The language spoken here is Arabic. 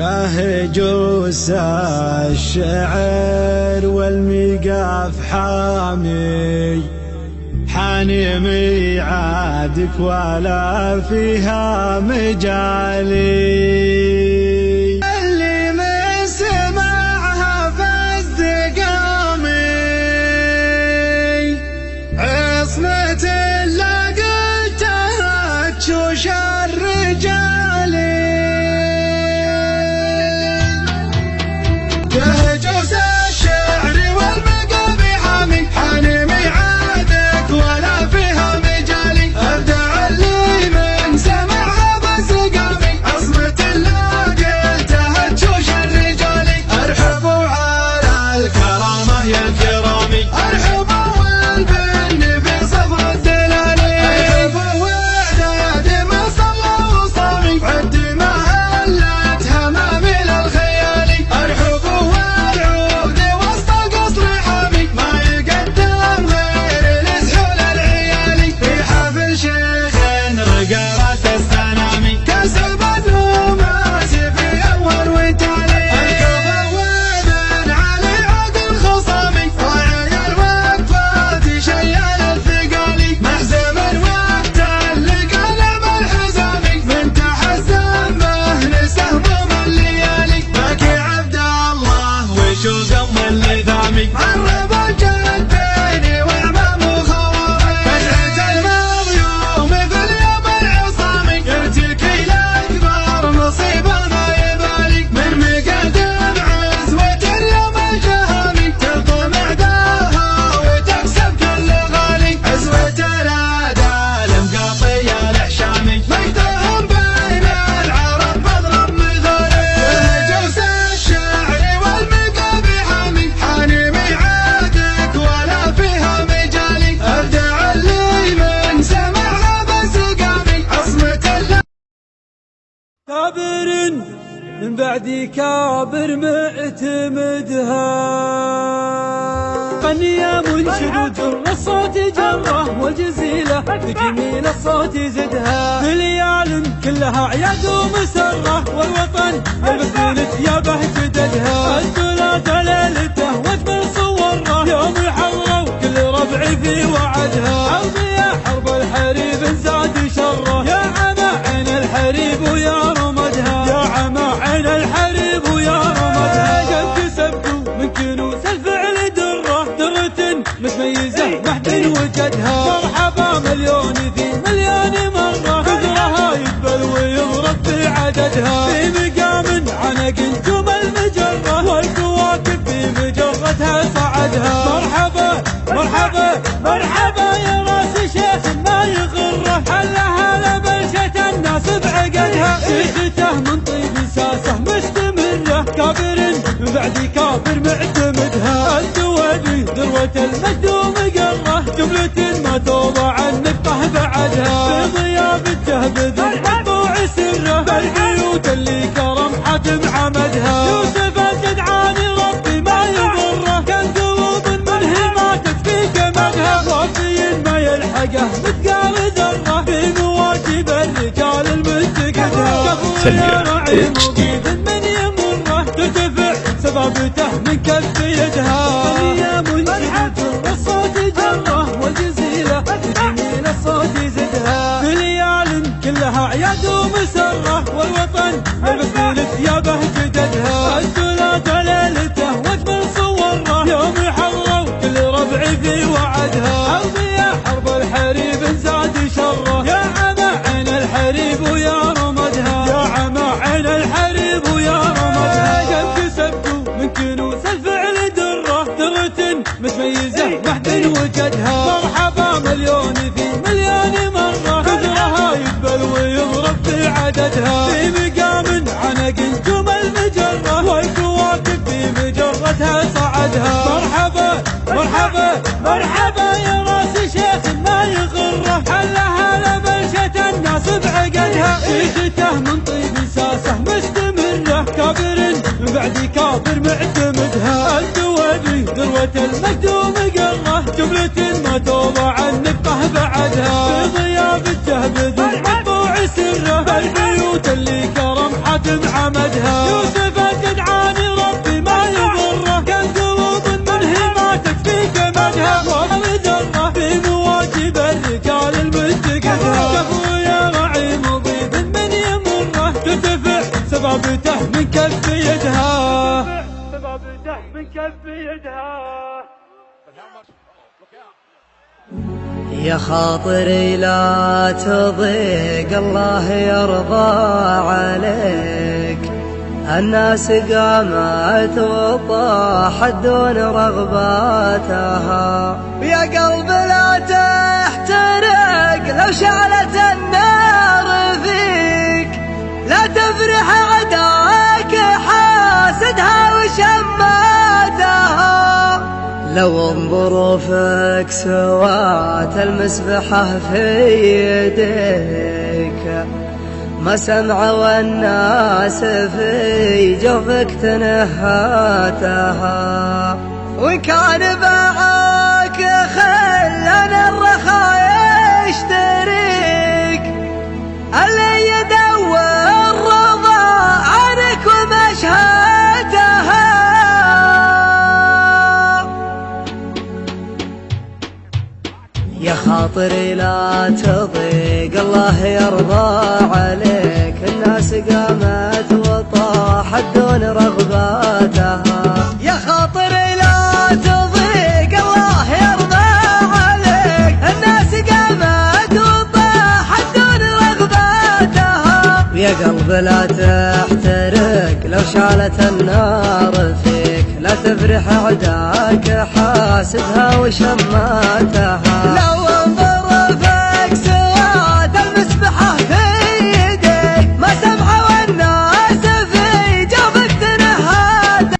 بهجوس الشعر والميقاف حامي حاني ميعادك ولا فيها مجالي اللي من سمعها فز قامي عصمة لقيتها تشوش الرجالي بهجوس الشعر والمقام حامي حاني ميعادك ولا فيها مجالي ابدع اللي من سمعها بس قامي عصمة لقيتها تشوش الرجالي ارحبوا على الكرامة يا الكرامي ارحبوا والبن في صفر الدلالي ارحبوا واعداد ما صلى وصامي عد ما هلت همامي للخيالي ارحبوا والعود وسط القصر حامي ما يقدم غير الاسحول العيالي في حفل شيخ رقرة السنامي كسب النوماس في اول وتالي اركض وابن علي عود الخصامي راعي الوقفات شيال الثقالي محزم الوقت اللي قلب الحزامي من تحزم به لسهم الليالي باكي عبد الله وشوق ام اللثامي عرب الجدين واعمام وخوامي فتحة المضيوم مثل يوم العصامي يرتكي لاكبر مصيبه ما يبالي من مقدم عزوة اليوم الجهامي تلطم اعداها وتكسب كل غالي عزوة الادال مقاطية الحشامي مجدهم بين العرب مضرب مثالي بهجوس الشعر والمقام حامي حاني ميعادك ولا فيها مجالي ابدع اللي من سمعها بس قامي عصمة كابر من بعد كابر معتمدها غني يا منشد در الصوت جره والجزيلة بجميل الصوت زدها بليال كلها عياد ومسرة والوطن يلبس يا بهجددها الثلاثة ليلته واجمل صوره يوم الحرة وكل ربع في وعدها حرب يا حرب الحريب زاد شره يا عمى عين الحريب ويا رمدها يا عمى عين الحريب ويا رمدها كم كسبتوا من كنوز الفعل درة متميزة محد وجدها مرحبا مليون ذي مليون مرة كثرها يدبل ويضرب في عددها في مقام عنق نجوم المجرة والكواكب في مجرتها صعدها مرحبا مرحبا مرحبا يا راس شيخ ما يغره حلها لبلشة الناس بعقدها سيسته من طيب ساسه مستمرة كابر من بعد كابر معتمدها الدوادي ذروة المجد ومقره جملة ما توضع النقطة بعدها في ضيافته بذل مطبوع سره بالبيوت اللي كرم حاتم عمدها يوسف تدعاني ربي ما يضره كان قلوب منه ماتت في كمدها وفي ما يلحقه مثقال ذره في مواكب الرجال المنتقدها يا راعي موقف من يمره ترتفع سبابته من كف يدها يا منشد الصوت جره والجزيلة بجميل الصوت زدها بليال كلها عياد ومسرة والوطن يلبس ثيابه جددها الثلاثة ليلته واجمل صوره يوم الحرة وكل ربع في وعدها حرب يا حرب الحريب زاد شره يا عمى عين الحريب ويا رمدها يا عمى عين الحريب ويا رمدها كم كسبتوا من كنوز الفعل درة متميزة محد وجدها مرحبا مليون ذي مليون مرة كثرها يدبل ويضرب في عددها في مقام عنق نجوم المجرة والكواكب في مجرتها صعدها مرحبا مرحبا مرحبا يا راس شيخ ما يغره حلها لبلشة الناس بعقدها سيسته من طيب ساسه مستمرة كابر من بعد كابر معتمدها الدوادي ذروة المجد ومقره جملة ما توضع النقطة بعدها في ضيافته بذل مطبوع سره بالبيوت اللي كرم حاتم عمدها ثبابته من كف يدها ثبابته من كف يدها. يا خاطري لا تضيق الله يرضى عليك، الناس قامت وطاحت دون رغباتها. يا قلب لا تحترق لو شعلت النار فيك، لا تفرح عداك حاسدها وشماتها. لو ظروفك سوات المسبحة في يديك، ما سمعوا الناس في جوفك تنهاتها. وإن كان باعك خلنا الرخاء يشتريك، اللي يدور رضا عنك ومشهاتها. يا خاطري لا تضيق الله يرضى عليك، الناس قامت وطاحت دون رغباتها. يا خاطري لا تضيق الله يرضى عليك، الناس قامت وطاحت دون رغباتها. ويا قلب لا تحترق لو شعلت النار فيك، لا تفرح عداك حاسدها وشماتها.